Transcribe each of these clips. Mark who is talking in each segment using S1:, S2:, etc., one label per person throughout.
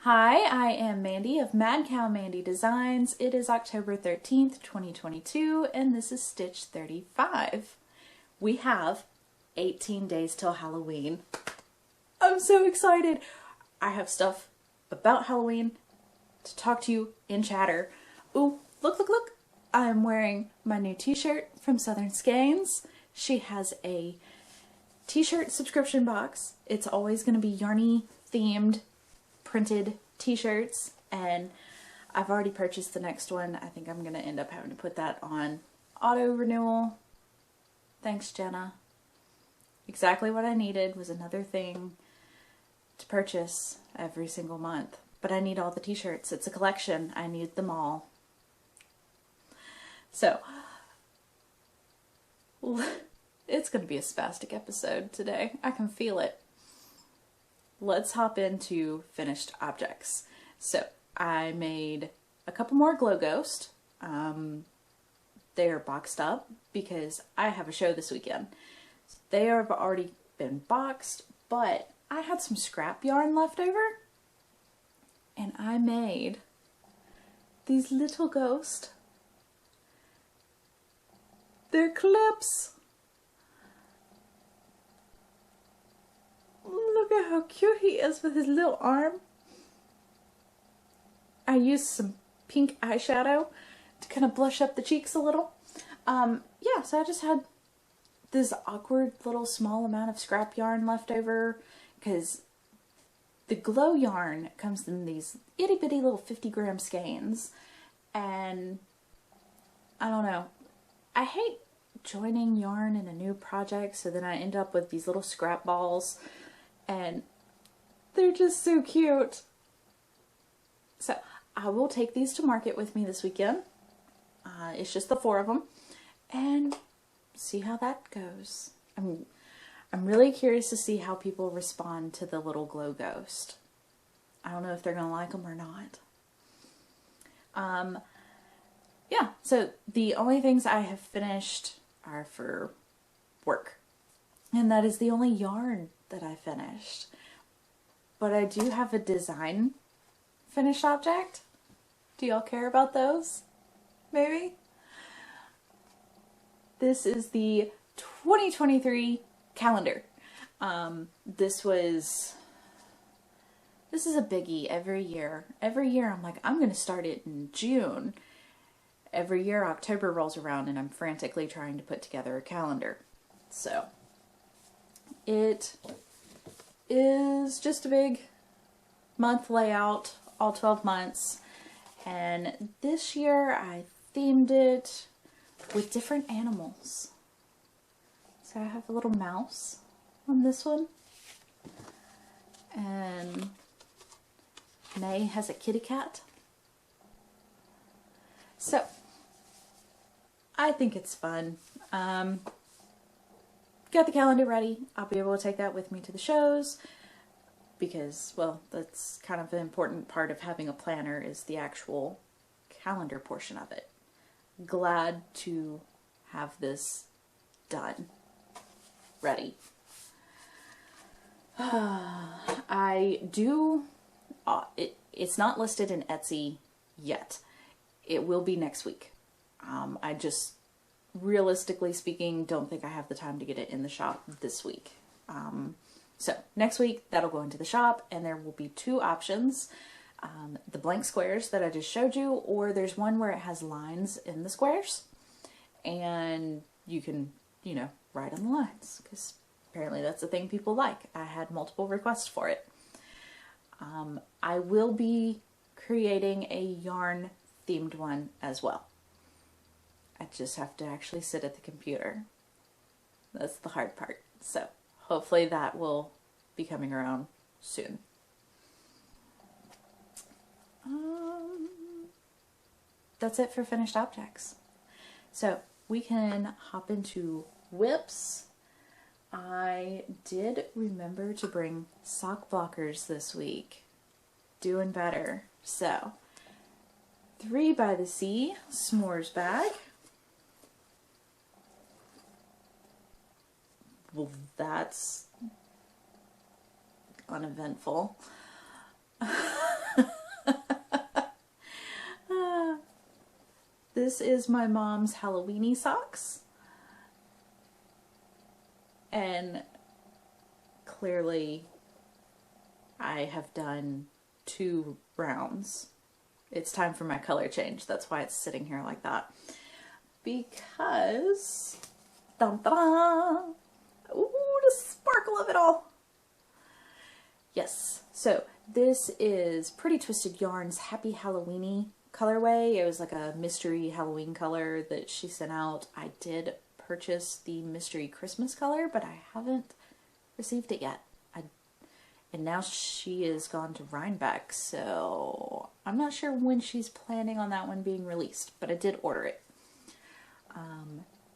S1: Hi, I am Mandy of Mad Cow Mandy Designs. It is October 13th, 2022, and this is Stitch 35. We have 18 days till Halloween. I'm so excited. I have stuff about Halloween to talk to you in chatter. Ooh, look. I'm wearing my new t-shirt from Southern Skeins. She has a t-shirt subscription box. It's always going to be yarny themed printed t-shirts, and I've already purchased the next one. I think I'm going to end up having to put that on auto renewal. Thanks, Jenna. Exactly what I needed was another thing to purchase every single month. But I need all the t-shirts. It's a collection. I need them all. So, it's going to be a spastic episode today. I can feel it. Let's hop into finished objects. So I made a couple more Glow Ghost. They're boxed up because I have a show this weekend. They have already been boxed, but I had some scrap yarn left over and I made these little ghosts. They're clips. Look at how cute he is with his little arm. I used some pink eyeshadow to kind of blush up the cheeks a little. Yeah, so I just had this awkward little small amount of scrap yarn left over because the glow yarn comes in these itty bitty little 50-gram skeins, and I don't know. I hate joining yarn in a new project, so then I end up with these little scrap balls. And they're just so cute. So I will take these to market with me this weekend. It's just the 4 of them. And see how that goes. I'm really curious to see how people respond to the little Glow Ghost. I don't know if they're going to like them or not. Yeah, so the only things I have finished are for work. And that is the only yarn that I finished. But I do have a design finished object. Do y'all care about those? Maybe? This is the 2023 calendar. This is a biggie every year. Every year I'm like, I'm going to start it in June. Every year October rolls around and I'm frantically trying to put together a calendar. So it is just a big month layout, all 12 months, and this year I themed it with different animals. So I have a little mouse on this one, and May has a kitty cat. So I think it's fun. Got the calendar ready. I'll be able to take that with me to the shows because, well, that's kind of an important part of having a planner is the actual calendar portion of it. Glad to have this done. Ready. It's not listed in Etsy yet. It will be next week. I just, realistically speaking, don't think I have the time to get it in the shop this week. So next week that'll go into the shop, and there will be 2 options. The blank squares that I just showed you, or there's one where it has lines in the squares and you can, write on the lines because apparently that's the thing people like. I had multiple requests for it. I will be creating a yarn themed one as well. I just have to actually sit at the computer. That's the hard part. So hopefully that will be coming around soon. That's it for finished objects. So we can hop into whips. I did remember to bring sock blockers this week. Doing better. So 3 by the Sea s'mores bag. Well, that's uneventful. this is my mom's Halloweeny socks. And clearly I have done 2 rounds. It's time for my color change. That's why it's sitting here like that. Because, dun, dun, dun, ooh, the sparkle of it all. Yes, so this is Pretty Twisted Yarn's Happy Halloweeny colorway. It was like a mystery Halloween color that she sent out. I did purchase the mystery Christmas color, but I haven't received it yet. And now she is gone to Rhinebeck, so I'm not sure when she's planning on that one being released, but I did order it.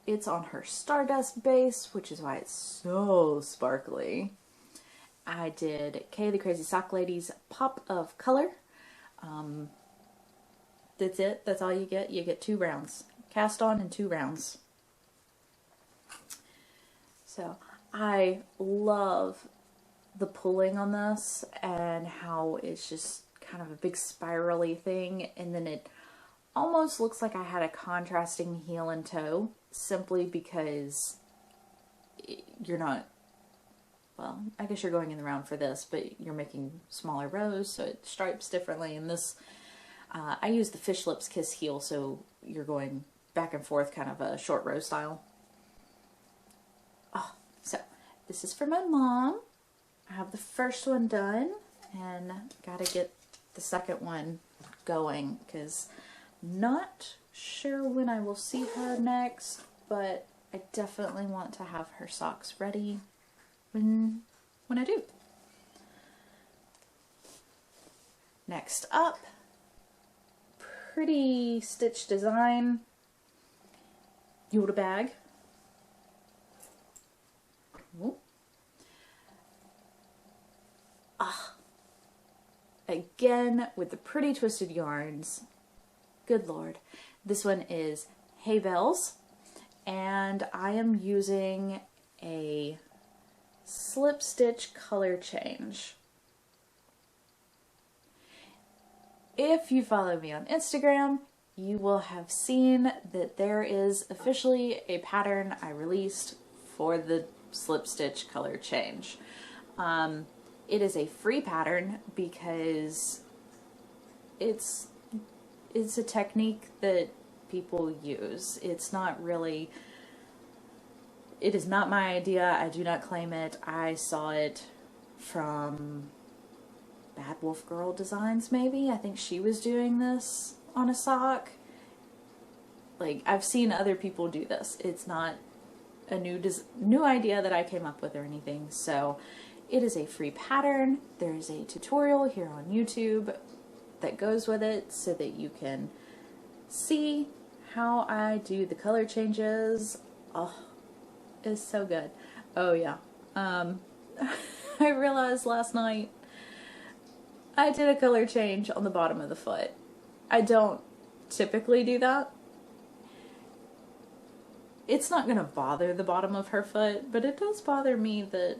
S1: It's on her Stardust base, which is why it's so sparkly. I did Kay the Crazy Sock Lady's Pop of Color. That's it. That's all you get. You get 2 rounds. Cast on in 2 rounds. So I love the pulling on this and how it's just kind of a big spirally thing, and then it almost looks like I had a contrasting heel and toe simply because you're not, well, I guess you're going in the round for this, but you're making smaller rows, so it stripes differently. And this, I use the Fish Lips Kiss heel, so you're going back and forth, kind of a short row style. Oh, so this is for my mom. I have the first one done, and gotta get the second one going, because not sure when I will see her next, but I definitely want to have her socks ready when I do. Next up, Pretty Stitch Design Yoda bag. Ooh. Again with the Pretty Twisted Yarns. Good Lord. This one is Hay Bells, and I am using a slip stitch color change. If you follow me on Instagram, you will have seen that there is officially a pattern I released for the slip stitch color change. It is a free pattern because it's a technique that people use. It's not really, it is not my idea. I do not claim it. I saw it from Bad Wolf Girl Designs, maybe. I think she was doing this on a sock. Like, I've seen other people do this. It's not a new idea that I came up with or anything. So it is a free pattern. There's a tutorial here on YouTube that goes with it so that you can see how I do the color changes. Oh, it's so good. Oh yeah. I realized last night I did a color change on the bottom of the foot. I don't typically do that. It's not going to bother the bottom of her foot, but it does bother me that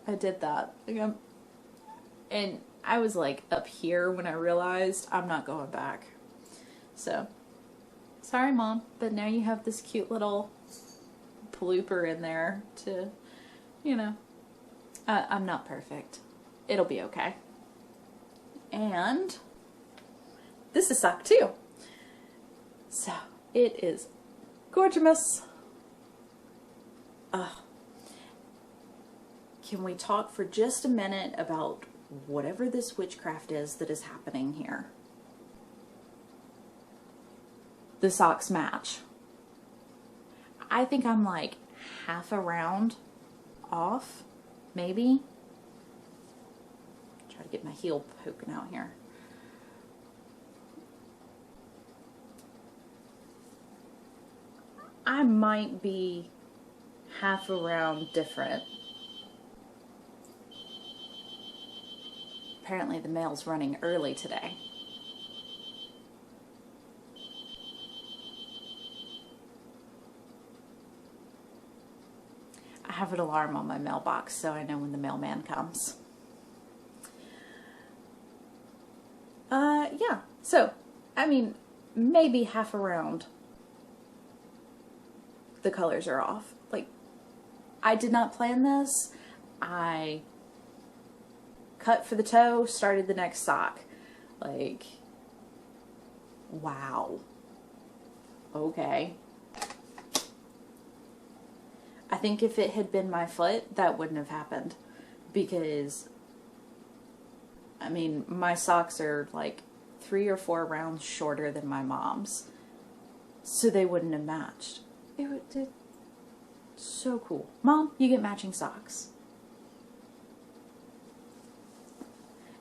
S1: I did that. And I was like up here when I realized I'm not going back. So, sorry Mom, but now you have this cute little blooper in there to, you know, I'm not perfect. It'll be okay. And this is sock 2. So, it is gorgeous. Can we talk for just a minute about whatever this witchcraft is that is happening here? The socks match. I think I'm like half a round off, maybe. Try to get my heel poking out here. I might be half a round different. Apparently the mail's running early today. I have an alarm on my mailbox so I know when the mailman comes. Yeah, so, I mean, maybe half around, the colors are off. Like, I did not plan this. I cut for the toe, started the next sock. Like, wow. Okay. I think if it had been my foot, that wouldn't have happened. Because, I mean, my socks are like 3 or 4 rounds shorter than my mom's. So they wouldn't have matched. It so cool. Mom, you get matching socks.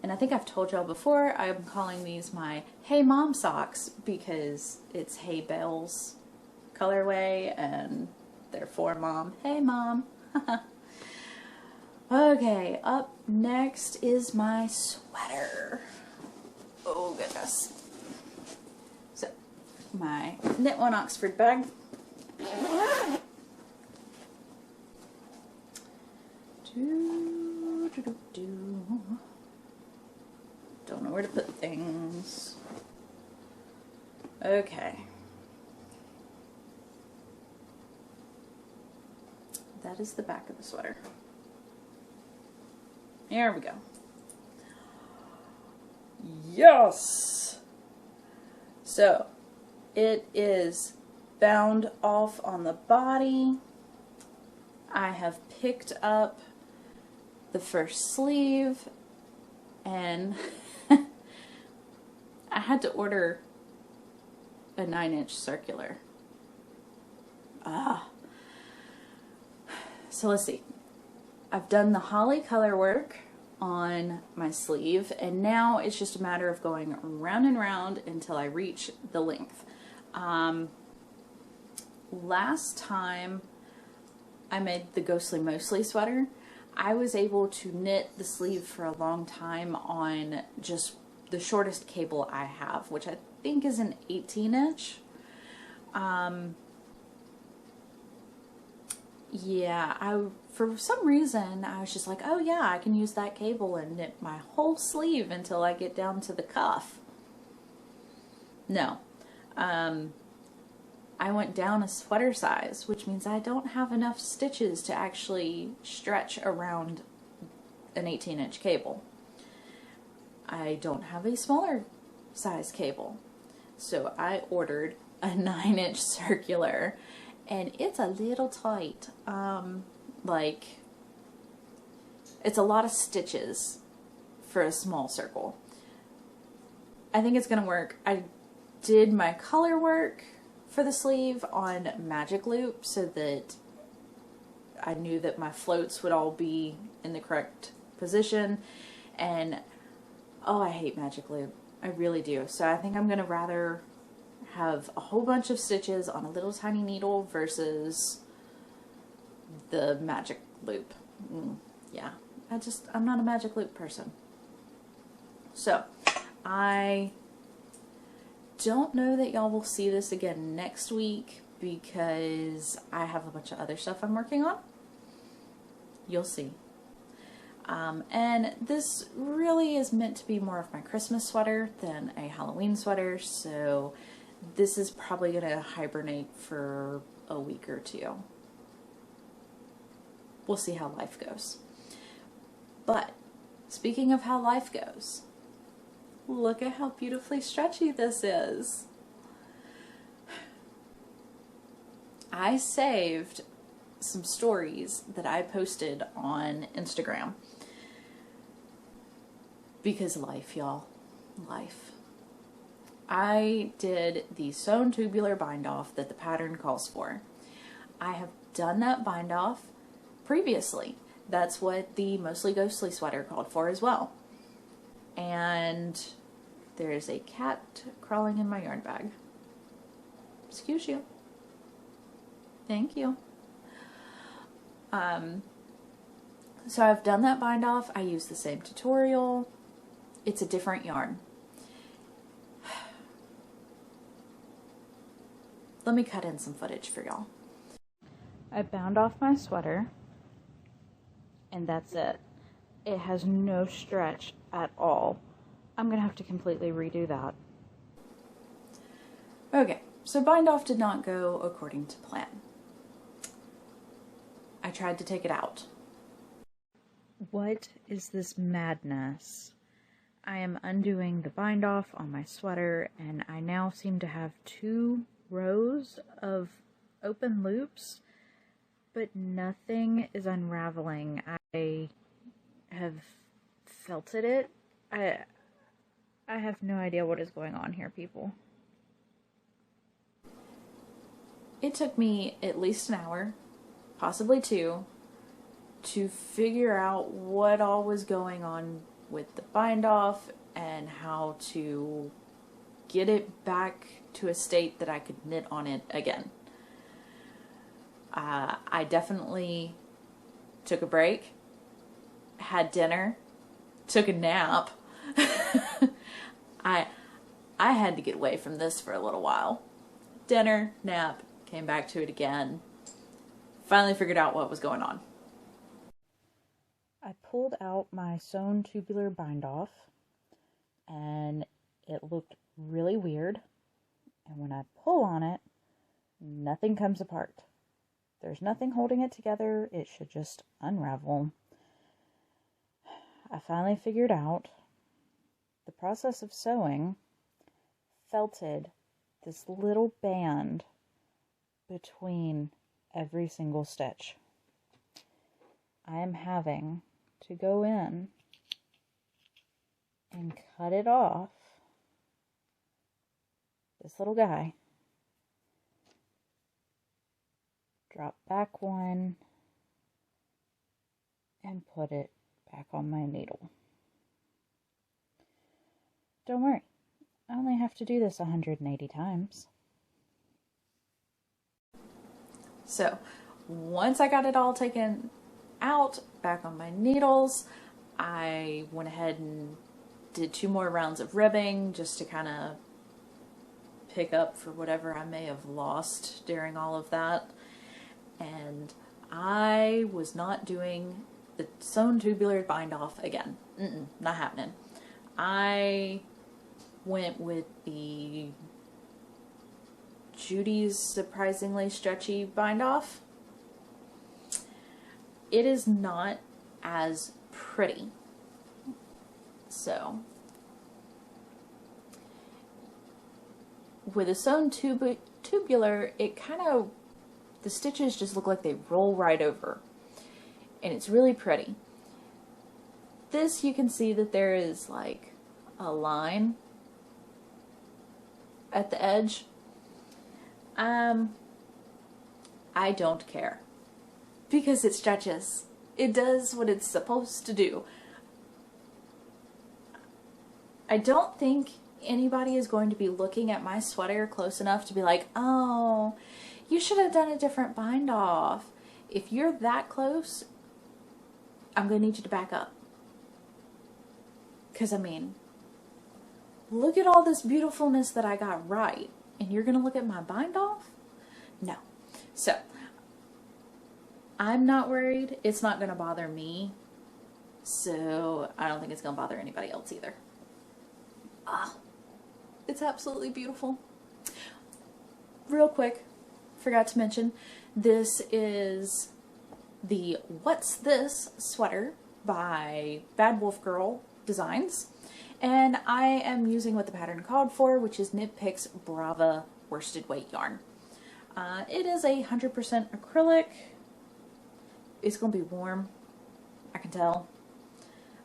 S1: And I think I've told y'all before, I'm calling these my Hey Mom socks because it's Hey Belle's colorway and they're for Mom. Hey Mom. Okay, up next is my sweater. Oh goodness. So, my knit one Oxford bag. Don't know where to put things. Okay. That is the back of the sweater. There we go. Yes! So, it is bound off on the body. I have picked up the first sleeve and I had to order a 9-inch circular. So let's see. I've done the holly color work on my sleeve and now it's just a matter of going round and round until I reach the length. Last time I made the Ghostly Mostly sweater, I was able to knit the sleeve for a long time on just the shortest cable I have, which I think is an 18-inch. Yeah, for some reason, I was just like, oh yeah, I can use that cable and knit my whole sleeve until I get down to the cuff. No. I went down a sweater size, which means I don't have enough stitches to actually stretch around an 18-inch cable. I don't have a smaller size cable. So I ordered a 9-inch circular and it's a little tight. Like, it's a lot of stitches for a small circle. I think it's gonna work. I did my color work for the sleeve on Magic Loop so that I knew that my floats would all be in the correct position, and oh, I hate Magic Loop. I really do. So I think I'm gonna rather have a whole bunch of stitches on a little tiny needle versus the Magic Loop. Yeah, I'm not a Magic Loop person. So I don't know that y'all will see this again next week because I have a bunch of other stuff I'm working on. You'll see. And this really is meant to be more of my Christmas sweater than a Halloween sweater, so this is probably going to hibernate for a week or two. We'll see how life goes. But speaking of how life goes, look at how beautifully stretchy this is. I saved some stories that I posted on Instagram. Because life, y'all. Life. I did the sewn tubular bind off that the pattern calls for. I have done that bind off previously. That's what the Mostly Ghostly sweater called for as well. And there's a cat crawling in my yarn bag. Excuse you. Thank you. So I've done that bind off. I use the same tutorial. It's a different yarn. Let me cut in some footage for y'all. I bound off my sweater, and that's it. It has no stretch at all. I'm gonna have to completely redo that. Okay, so bind off did not go according to plan. I tried to take it out. What is this madness? I am undoing the bind off on my sweater, and I now seem to have 2 rows of open loops, but nothing is unraveling. I have felted it. I have no idea what is going on here, people. It took me at least an hour, possibly 2, to figure out what all was going on with the bind off and how to get it back to a state that I could knit on it again. I definitely took a break, had dinner, took a nap. I had to get away from this for a little while. Dinner, nap, came back to it again. Finally figured out what was going on. I pulled out my sewn tubular bind off, and it looked really weird. And when I pull on it, nothing comes apart. There's nothing holding it together. It should just unravel. I finally figured out the process of sewing felted this little band between every single stitch. I am having to go in and cut it off, this little guy, drop back one, and put it back on my needle. Don't worry, I only have to do this 180 times. So, once I got it all taken out, back on my needles, I went ahead and did 2 more rounds of ribbing just to kind of pick up for whatever I may have lost during all of that. And I was not doing the sewn tubular bind off again. Not happening. I went with the Judy's surprisingly stretchy bind off. It is not as pretty. So, with a sewn tubular, it kind of, the stitches just look like they roll right over. And it's really pretty. This, you can see that there is like a line at the edge. I don't care, because it stretches. It does what it's supposed to do. I don't think anybody is going to be looking at my sweater close enough to be like, oh, you should have done a different bind off. If you're that close, I'm going to need you to back up. Because, I mean, look at all this beautifulness that I got right, and you're going to look at my bind off? No. So, I'm not worried. It's not going to bother me. So, I don't think it's going to bother anybody else either. Ah, it's absolutely beautiful. Real quick, forgot to mention, this is the What's This sweater by Bad Wolf Girl Designs. And I am using what the pattern called for, which is Knit Picks Brava worsted weight yarn. It is 100% acrylic. It's going to be warm, I can tell.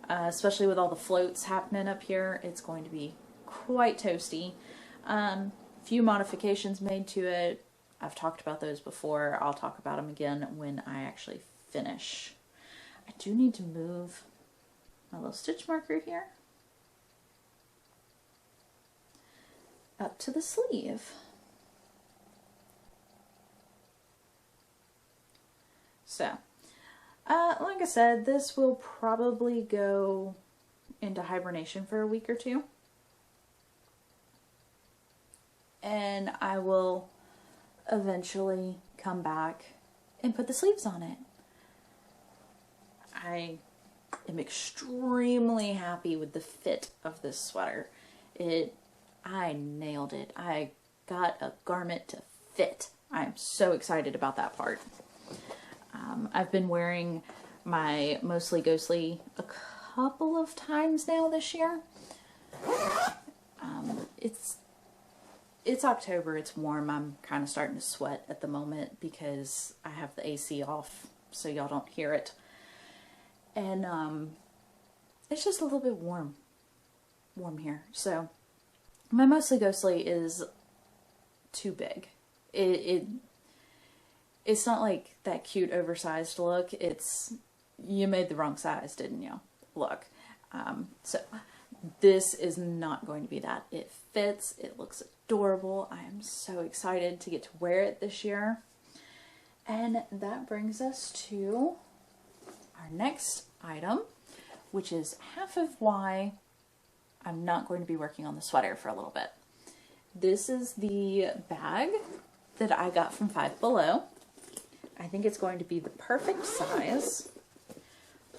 S1: Especially with all the floats happening up here, it's going to be quite toasty. Few modifications made to it. I've talked about those before. I'll talk about them again when I actually finish. I do need to move my little stitch marker here up to the sleeve. So, like I said, this will probably go into hibernation for a week or 2. And I will eventually come back and put the sleeves on it. I am extremely happy with the fit of this sweater. I nailed it. I got a garment to fit. I'm so excited about that part. I've been wearing my Mostly Ghostly a couple of times now this year. It's October, it's warm. I'm kind of starting to sweat at the moment because I have the AC off so y'all don't hear it. And it's just a little bit warm here. So my Mostly Ghostly is too big. It's not like that cute oversized look. It's, you made the wrong size, didn't you? Look. So this is not going to be that. It fits. It looks adorable. I am so excited to get to wear it this year. And that brings us to our next item, which is half of why I'm not going to be working on the sweater for a little bit. This is the bag that I got from Five Below. I think it's going to be the perfect size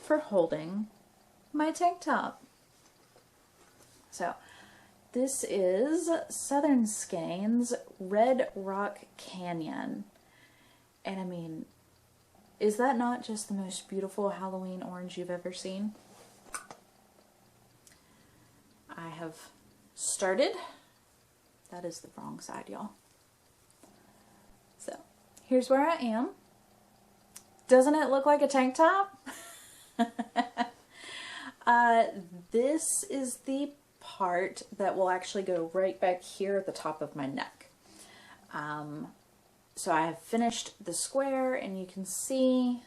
S1: for holding my tank top. So this is Southern Skeins Red Rock Canyon. And I mean, is that not just the most beautiful Halloween orange you've ever seen? I have started. That is the wrong side, y'all. So here's where I am. Doesn't it look like a tank top? This is the part that will actually go right back here at the top of my neck. So I have finished the square, and you can see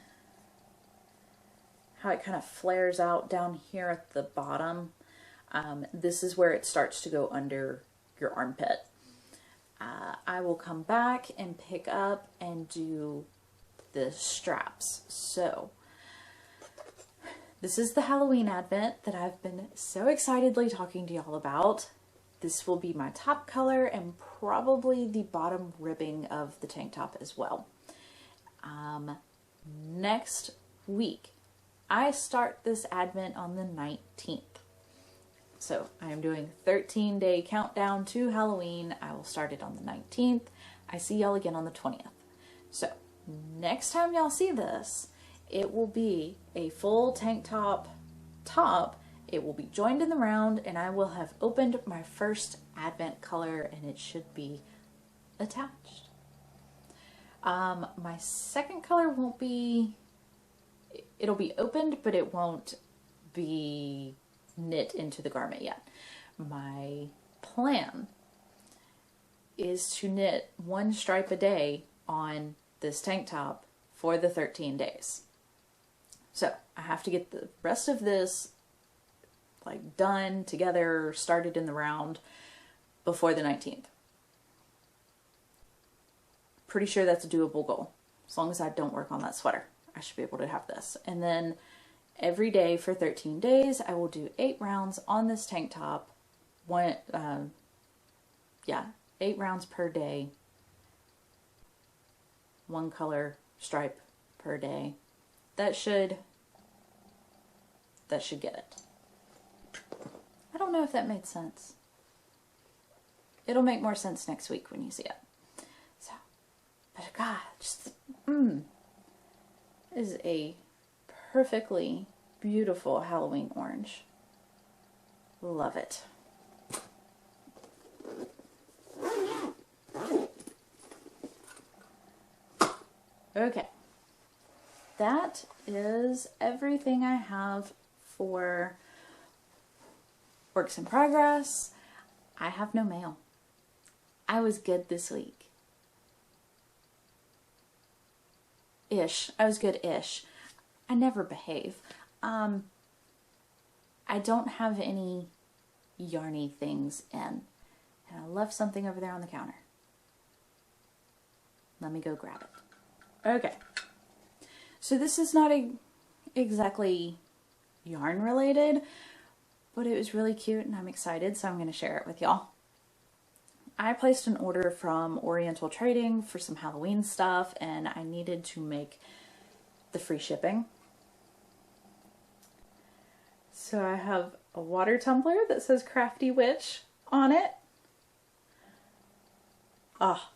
S1: how it kind of flares out down here at the bottom. This is where it starts to go under your armpit. I will come back and pick up and do the straps. So this is the Halloween advent that I've been so excitedly talking to y'all about. This will be my top color and probably the bottom ribbing of the tank top as well. Next week, I start this advent on the 19th. So I am doing 13-day countdown to Halloween. I will start it on the 19th. I see y'all again on the 20th. So next time y'all see this, it will be a full tank top. It will be joined in the round, and I will have opened my first advent color, and it should be attached. My second color won't be, it'll be opened, but it won't be knit into the garment yet. My plan is to knit one stripe a day on this tank top for the 13 days. So I have to get the rest of this like done together, started in the round before the 19th. Pretty sure that's a doable goal. As long as I don't work on that sweater, I should be able to have this. And then every day for 13 days, I will do 8 rounds on this tank top. 8 rounds per day. 1 color stripe per day. That should get it. I don't know if that made sense. It'll make more sense next week when you see it. So, but God, just, is a perfectly beautiful Halloween orange. Love it. Okay. That is everything I have for works in progress. I have no mail. I was good this week. Ish. I was good-ish. I never behave. I don't have any yarny things in. And I left something over there on the counter. Let me go grab it. Okay. So this is not exactly yarn related, but it was really cute and I'm excited, so I'm going to share it with y'all. I placed an order from Oriental Trading for some Halloween stuff, and I needed to make the free shipping. So I have a water tumbler that says Crafty Witch on it. Oh,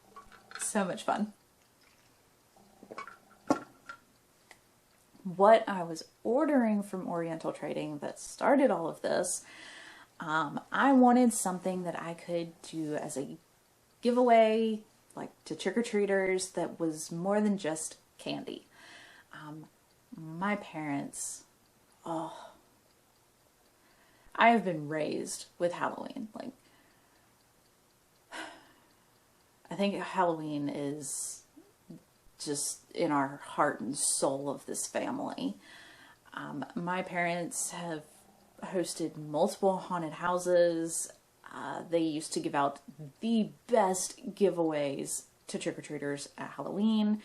S1: so much fun. What I was ordering from Oriental Trading that started all of this, I wanted something that I could do as a giveaway, like to trick-or-treaters, that was more than just candy. My parents, oh, I have been raised with Halloween. Like, I think Halloween is just in our heart and soul of this family. My parents have hosted multiple haunted houses. They used to give out the best giveaways to trick-or-treaters at Halloween.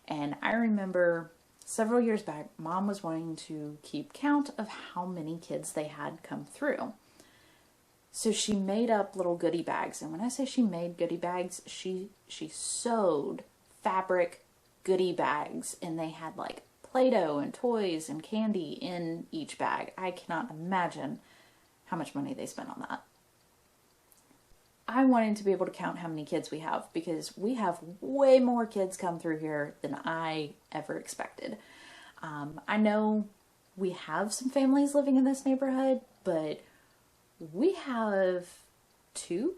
S1: And I remember several years back, Mom was wanting to keep count of how many kids they had come through. So she made up little goodie bags. And when I say she made goodie bags, she sewed fabric goodie bags, and they had like Play-Doh and toys and candy in each bag. I cannot imagine how much money they spent on that. I wanted to be able to count how many kids we have, because we have way more kids come through here than I ever expected. I know we have some families living in this neighborhood, but we have two.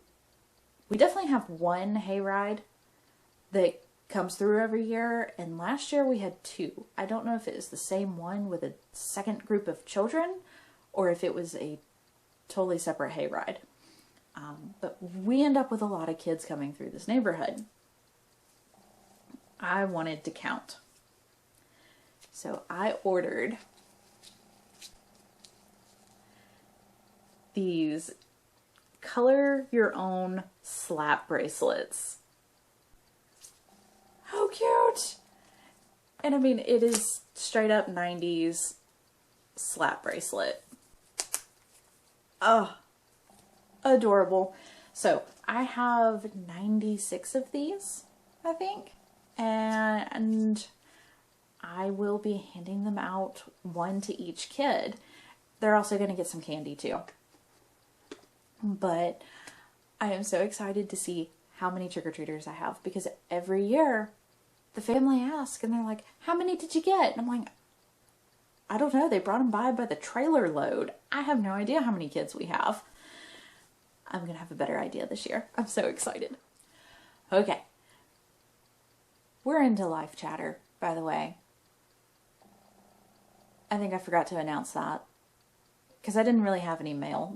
S1: We definitely have one hayride that comes through every year, and last year we had two. I don't know if it was the same one with a second group of children or if it was a totally separate hayride. But we end up with a lot of kids coming through this neighborhood. I wanted to count. So I ordered these color your own slap bracelets. How cute! And I mean, it is straight up 90s slap bracelet. Oh, adorable. So I have 96 of these, I think, and I will be handing them out, one to each kid. They're also going to get some candy too. But I am so excited to see how many trick-or-treaters I have, because every year the family asks and they're like, how many did you get? And I'm like, I don't know. They brought them by the trailer load. I have no idea how many kids we have. I'm going to have a better idea this year. I'm so excited. Okay. We're into live chatter, by the way. I think I forgot to announce that, because I didn't really have any mail.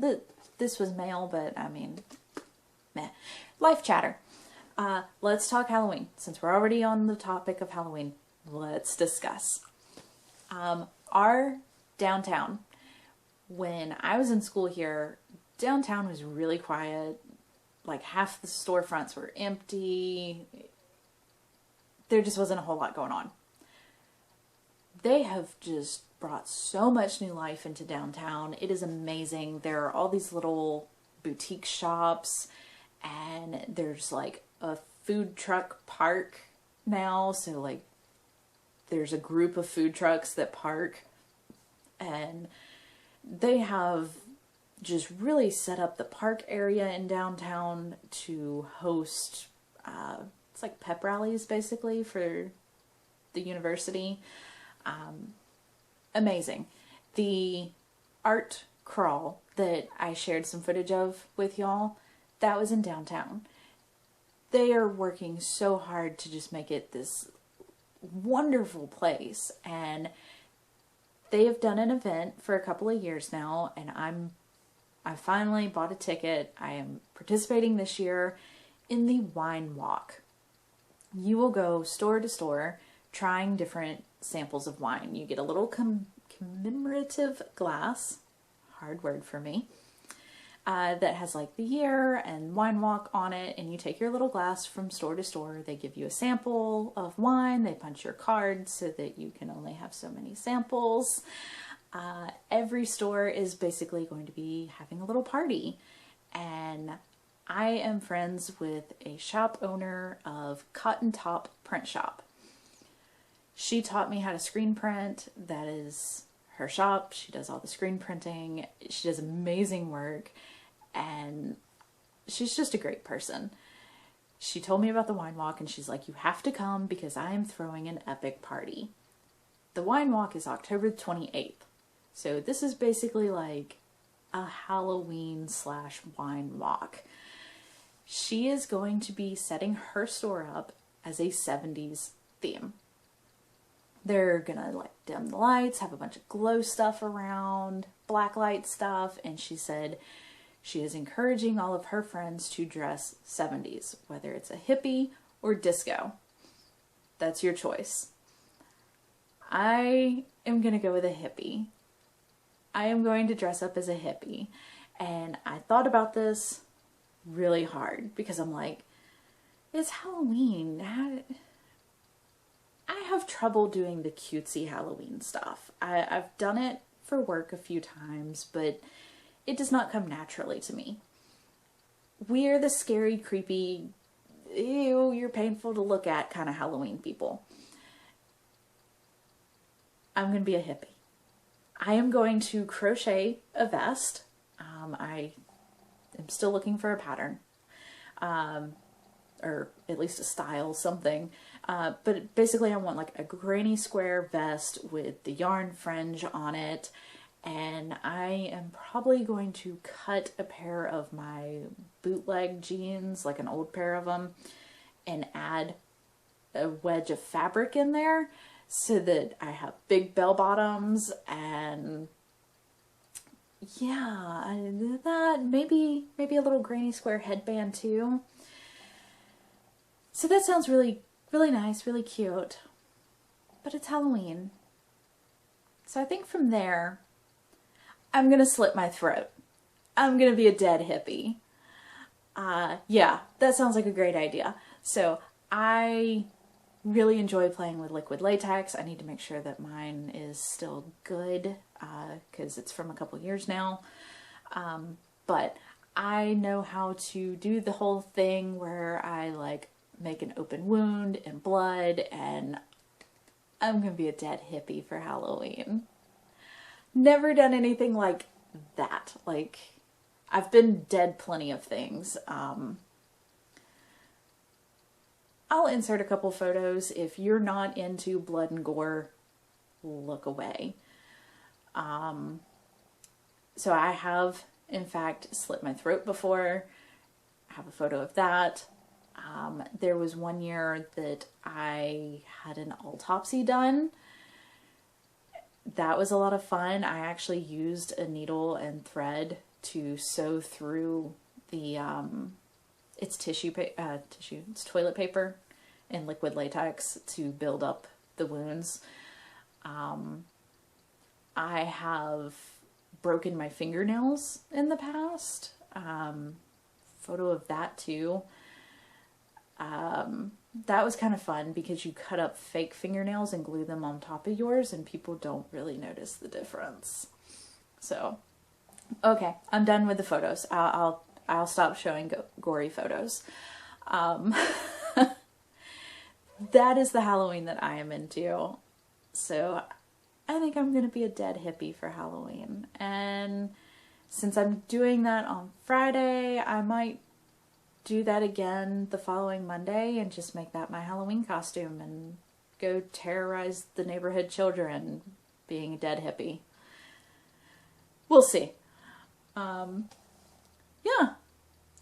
S1: This was mail, but I mean, meh. Live chatter. Let's talk Halloween. Since we're already on the topic of Halloween, let's discuss. Our downtown, when I was in school here, downtown was really quiet. Like, half the storefronts were empty. There just wasn't a whole lot going on. They have just brought so much new life into downtown. It is amazing. There are all these little boutique shops, and there's like a food truck park now. So like, there's a group of food trucks that park, and they have just really set up the park area in downtown to host, it's like pep rallies basically for the university. Amazing. The art crawl that I shared some footage of with y'all, that was in downtown. They are working so hard to just make it this wonderful place, and they have done an event for a couple of years now, and I finally bought a ticket. I am participating this year in the wine walk. You will go store to store trying different samples of wine. You get a little commemorative glass, hard word for me, that has like the year and wine walk on it, and you take your little glass from store to store. They give you a sample of wine. They punch your card so that you can only have so many samples. Every store is basically going to be having a little party, and I am friends with a shop owner of Cotton Top Print Shop. She taught me how to screen print. That is her shop. She does all the screen printing. She does amazing work, and she's just a great person. she told me about the wine walk, and she's like, you have to come because I am throwing an epic party. The wine walk is October 28th. So this is basically like a Halloween / wine walk. She is going to be setting her store up as a 70s theme. They're gonna like dim the lights, have a bunch of glow stuff around, black light stuff, and she said she is encouraging all of her friends to dress 70s, whether it's a hippie or disco. That's your choice. I am gonna go with a hippie. I am going to dress up as a hippie. And I thought about this really hard because I'm like, it's Halloween. I have trouble doing the cutesy Halloween stuff. I've done it for work a few times, but it does not come naturally to me. We're the scary, creepy, ew, you're painful to look at kind of Halloween people. I'm going to be a hippie. I am going to crochet a vest. I am still looking for a pattern. Or at least a style, something. But basically I want like a granny square vest with the yarn fringe on it. And I am probably going to cut a pair of my bootleg jeans, like an old pair of them, and add a wedge of fabric in there so that I have big bell bottoms and yeah, that maybe a little granny square headband too. So that sounds really, really nice, really cute. But it's Halloween. So I think from there, I'm gonna slit my throat. I'm gonna be a dead hippie. Yeah, that sounds like a great idea. So I really enjoy playing with liquid latex. I need to make sure that mine is still good because it's from a couple years now. But I know how to do the whole thing where I like make an open wound and blood, and I'm gonna be a dead hippie for Halloween. Never done anything like that. Like, I've been dead plenty of things. I'll insert a couple photos. If you're not into blood and gore, look away. So I have, in fact, slit my throat before. I have a photo of that. There was one year that I had an autopsy done. That was a lot of fun. I actually used a needle and thread to sew through the, it's it's toilet paper and liquid latex to build up the wounds. I have broken my fingernails in the past. Photo of that too. That was kind of fun because you cut up fake fingernails and glue them on top of yours and people don't really notice the difference. So, okay, I'm done with the photos. I'll stop showing gory photos. That is the Halloween that I am into. So I think I'm going to be a dead hippie for Halloween. And since I'm doing that on Friday, I might do that again the following Monday and just make that my Halloween costume and go terrorize the neighborhood children being a dead hippie. We'll see. Yeah,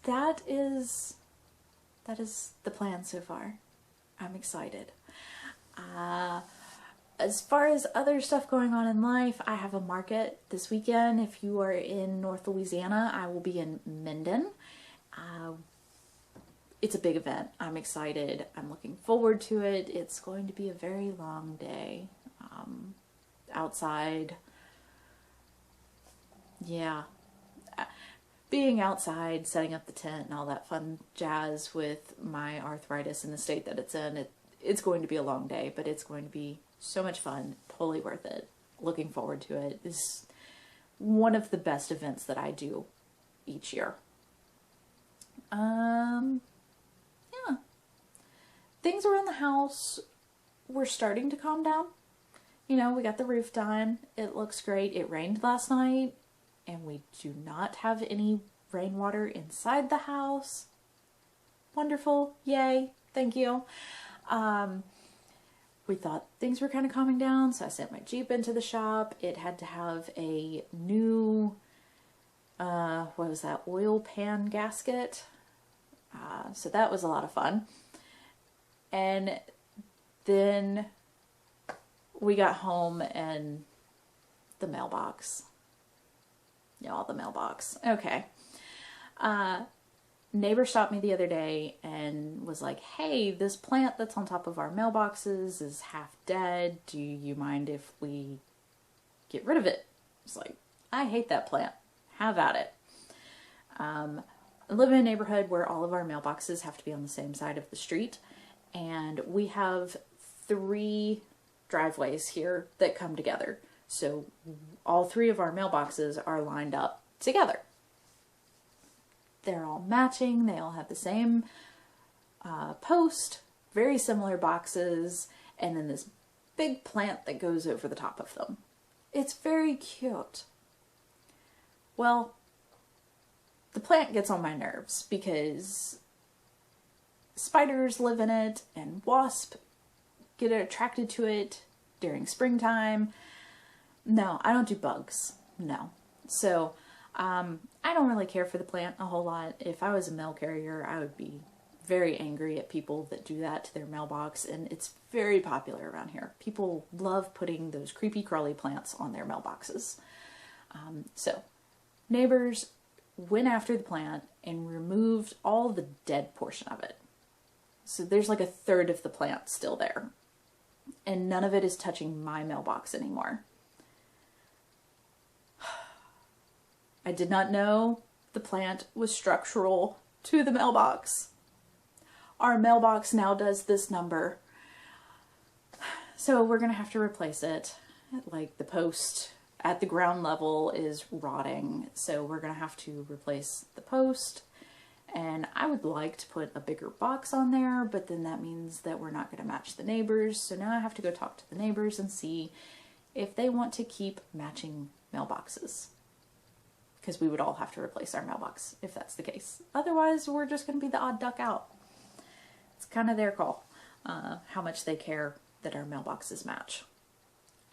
S1: that is the plan so far. I'm excited. As far as other stuff going on in life, I have a market this weekend. If you are in North Louisiana, I will be in Minden. It's a big event. I'm excited. I'm looking forward to it. It's going to be a very long day. Outside. Yeah. Being outside, setting up the tent and all that fun jazz with my arthritis in the state that it's in, it's going to be a long day, but it's going to be so much fun. Totally worth it. Looking forward to it. It's one of the best events that I do each year. Yeah. Things around the house were starting to calm down. You know, we got the roof done. It looks great. It rained last night, and we do not have any rainwater inside the house. Wonderful. Yay. Thank you. We thought things were kind of calming down, so I sent my Jeep into the shop. It had to have a new, what was that, oil pan gasket. So that was a lot of fun. And then we got home and the mailbox. Y'all, the mailbox. Okay. Neighbor stopped me the other day and was like, hey, this plant that's on top of our mailboxes is half dead. Do you mind if we get rid of it? It's like, I hate that plant. Have at it. I live in a neighborhood where all of our mailboxes have to be on the same side of the street. And we have 3 driveways here that come together. So all 3 of our mailboxes are lined up together. They're all matching. They all have the same post, very similar boxes, and then this big plant that goes over the top of them. It's very cute. Well, the plant gets on my nerves because spiders live in it and wasps get attracted to it during springtime. No, I don't do bugs. No. So, I don't really care for the plant a whole lot. If I was a mail carrier, I would be very angry at people that do that to their mailbox, and it's very popular around here. People love putting those creepy crawly plants on their mailboxes. So, neighbors went after the plant and removed all the dead portion of it. So there's like 1/3 of the plant still there, and none of it is touching my mailbox anymore. I did not know the plant was structural to the mailbox. Our mailbox now does this number. So we're going to have to replace it. Like, the post at the ground level is rotting, so we're going to have to replace the post. And I would like to put a bigger box on there, but then that means that we're not going to match the neighbors. So now I have to go talk to the neighbors and see if they want to keep matching mailboxes. Because we would all have to replace our mailbox if that's the case. Otherwise, we're just going to be the odd duck out. It's kind of their call, how much they care that our mailboxes match.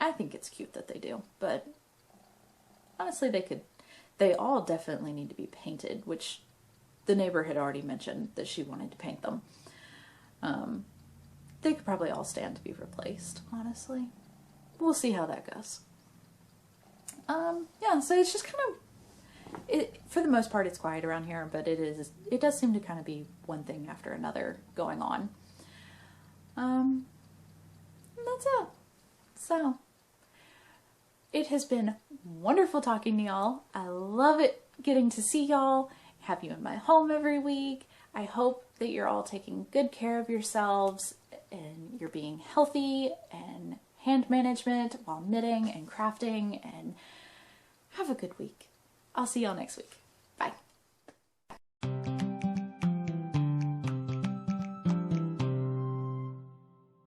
S1: I think it's cute that they do, but honestly, they all definitely need to be painted, which the neighbor had already mentioned that she wanted to paint them. They could probably all stand to be replaced, honestly. We'll see how that goes. Yeah, so it's just kind of, for the most part, it's quiet around here, but it does seem to kind of be one thing after another going on. And that's it. So, it has been wonderful talking to y'all. I love it getting to see y'all, have you in my home every week. I hope that you're all taking good care of yourselves and you're being healthy and hand management while knitting and crafting, and have a good week. I'll see y'all next week.